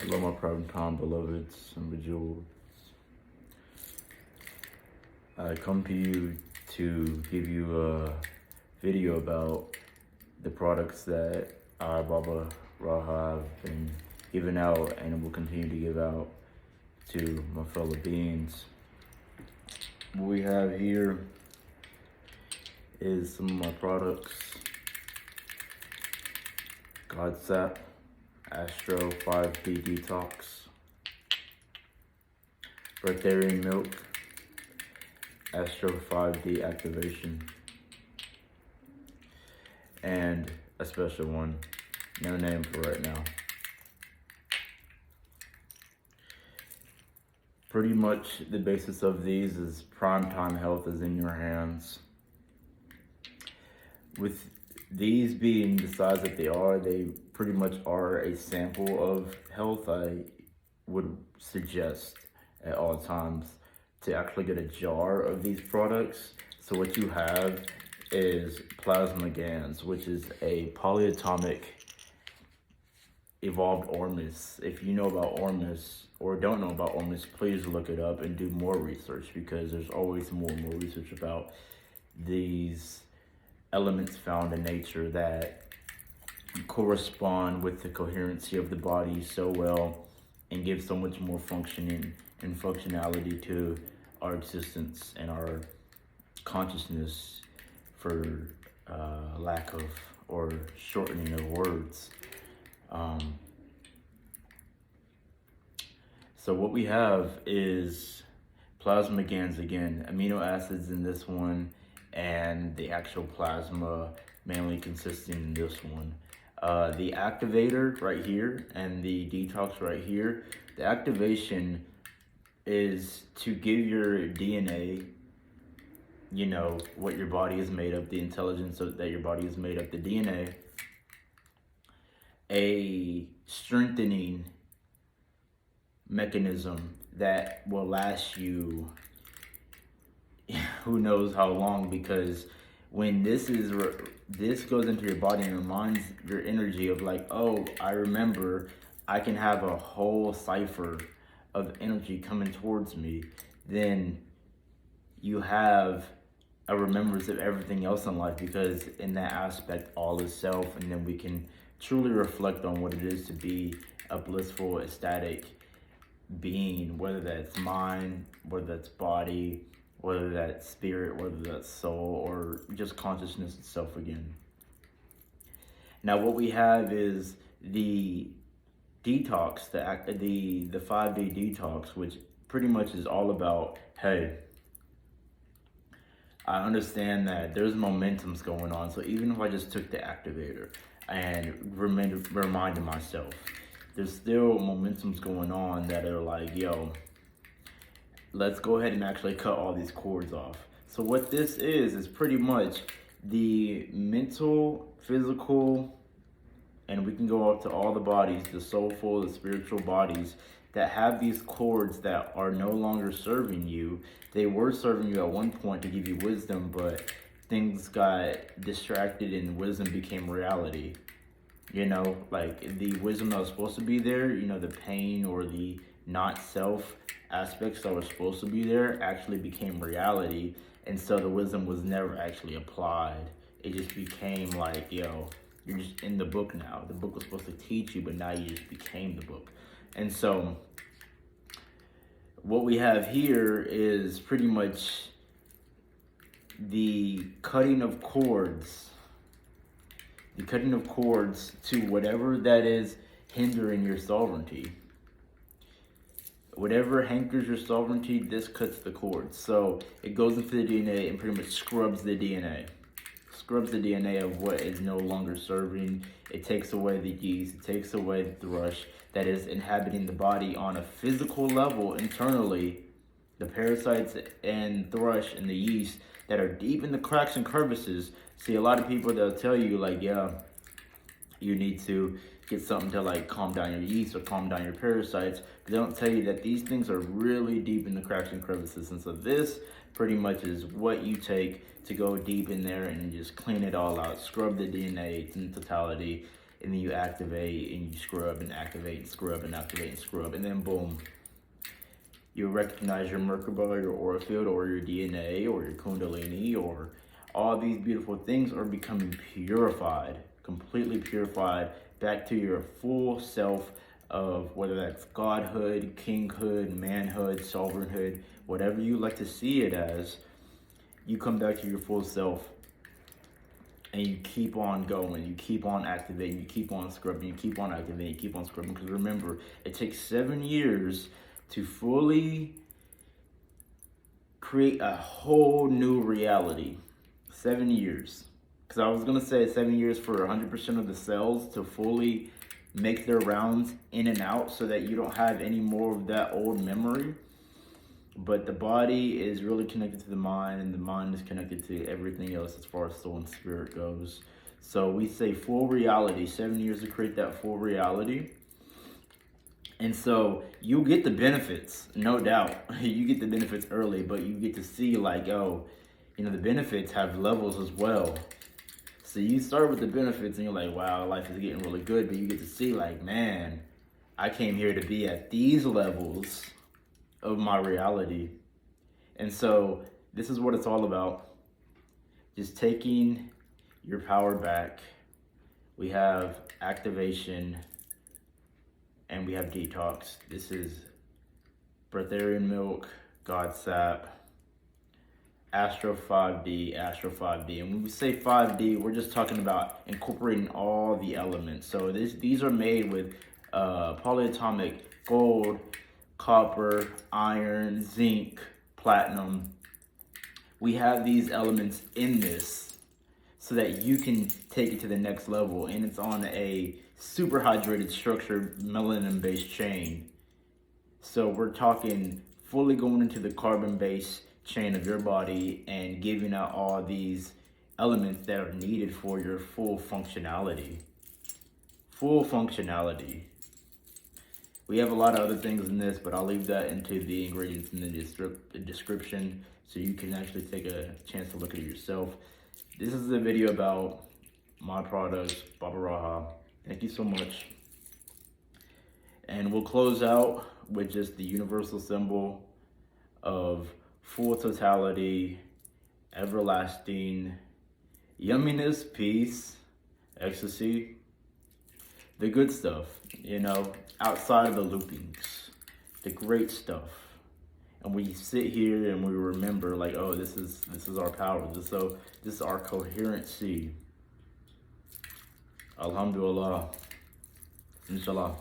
Hello, my prime time beloveds and bejeweled. I come to you to give you a video about the products that I, Baba Raha, have been giving out and will continue to give out to my fellow beings. What we have here is some of my products. God Sap, Astro 5D Detox, Breatharian Milk, Astro 5D Activation, and a special one, no name for right now. Pretty much the basis of these is prime time health is in your hands. With these being the size that they pretty much are a sample of health. I would suggest at all times to actually get a jar of these products. So what you have is plasma GANs, which is a polyatomic evolved Ormus. If you know about Ormus or don't know about Ormus, please look it up and do more research, because there's always more and more research about these elements found in nature that correspond with the coherency of the body so well and give so much more functioning and functionality to our existence and our consciousness, for lack of or shortening of words. So what we have is plasma GANs again, amino acids in this one, and the actual plasma mainly consisting in this one. The activator right here and the detox right here. The activation is to give your DNA, you know, what your body is made of, the intelligence that your body is made of, the DNA, a strengthening mechanism that will last you who knows how long, because when this goes into your body and reminds your energy of like, oh, I remember I can have a whole cipher of energy coming towards me, then you have a remembrance of everything else in life, because in that aspect all is self, and then we can truly reflect on what it is to be a blissful, ecstatic being, whether that's mind, whether that's body, whether that's spirit, whether that's soul, or just consciousness itself again. Now what we have is the detox, the 5D detox, which pretty much is all about, hey, I understand that there's momentums going on, so even if I just took the activator and reminded myself, there's still momentums going on that are like, yo, let's go ahead and actually cut all these cords off. So what this is pretty much the mental, physical, and we can go up to all the bodies, the soulful, the spiritual bodies that have these cords that are no longer serving you. They were serving you at one point to give you wisdom, but things got distracted and wisdom became reality. You know, like the wisdom that was supposed to be there, you know, the pain or the not self aspects that were supposed to be there actually became reality. And so the wisdom was never actually applied. It just became like, yo, you're just in the book now. The book was supposed to teach you, but now you just became the book. And so what we have here is pretty much the cutting of cords. The cutting of cords to whatever that is hindering your sovereignty. Whatever hankers your sovereignty, this cuts the cords. So it goes into the DNA and pretty much scrubs the DNA. Scrubs the DNA of what is no longer serving. It takes away the yeast. It takes away the thrush that is inhabiting the body on a physical level internally. The parasites and thrush and the yeast that are deep in the cracks and crevices. See, a lot of people, they'll tell you like, yeah, you need to get something to like calm down your yeast or calm down your parasites. They don't tell you that these things are really deep in the cracks and crevices. And so this pretty much is what you take to go deep in there and just clean it all out, scrub the DNA in totality, and then you activate and you scrub and activate and scrub and activate and scrub, and then boom, you recognize your Merkaba, your aura field, or your DNA, or your Kundalini, or all these beautiful things are becoming purified, completely purified, back to your full self of whether that's godhood, kinghood, manhood, sovereignhood, whatever you like to see it as. You come back to your full self and you keep on going, you keep on activating, you keep on scrubbing, you keep on activating, you keep on scrubbing. Because remember, it takes 7 years to fully create a whole new reality. 7 years. Because I was going to say 7 years for 100% of the cells to fully make their rounds in and out so that you don't have any more of that old memory. But the body is really connected to the mind, and the mind is connected to everything else as far as soul and spirit goes. So we say full reality, 7 years to create that full reality. And so you'll get the benefits, no doubt. You get the benefits early, but you get to see like, oh, you know, the benefits have levels as well. So you start with the benefits and you're like, wow, life is getting really good. But you get to see like, man, I came here to be at these levels of my reality. And so this is what it's all about. Just taking your power back. We have activation and we have detox. This is Breatharian milk, God sap, Astro 5D, Astro 5D. And when we say 5D, we're just talking about incorporating all the elements. So these are made with polyatomic gold, copper, iron, zinc, platinum. We have these elements in this so that you can take it to the next level. And it's on a super hydrated structured melanin-based chain. So we're talking fully going into the carbon-based chain of your body and giving out all these elements that are needed for your full functionality. Full functionality. We have a lot of other things in this, but I'll leave that into the ingredients in the description so you can actually take a chance to look at it yourself. This is a video about my products, Baba Raha. Thank you so much. And we'll close out with just the universal symbol of full totality, everlasting, yumminess, peace, ecstasy, the good stuff, you know, outside of the loopings, the great stuff. And we sit here and we remember like, oh, this is our power. This is our coherency. Alhamdulillah. Inshallah.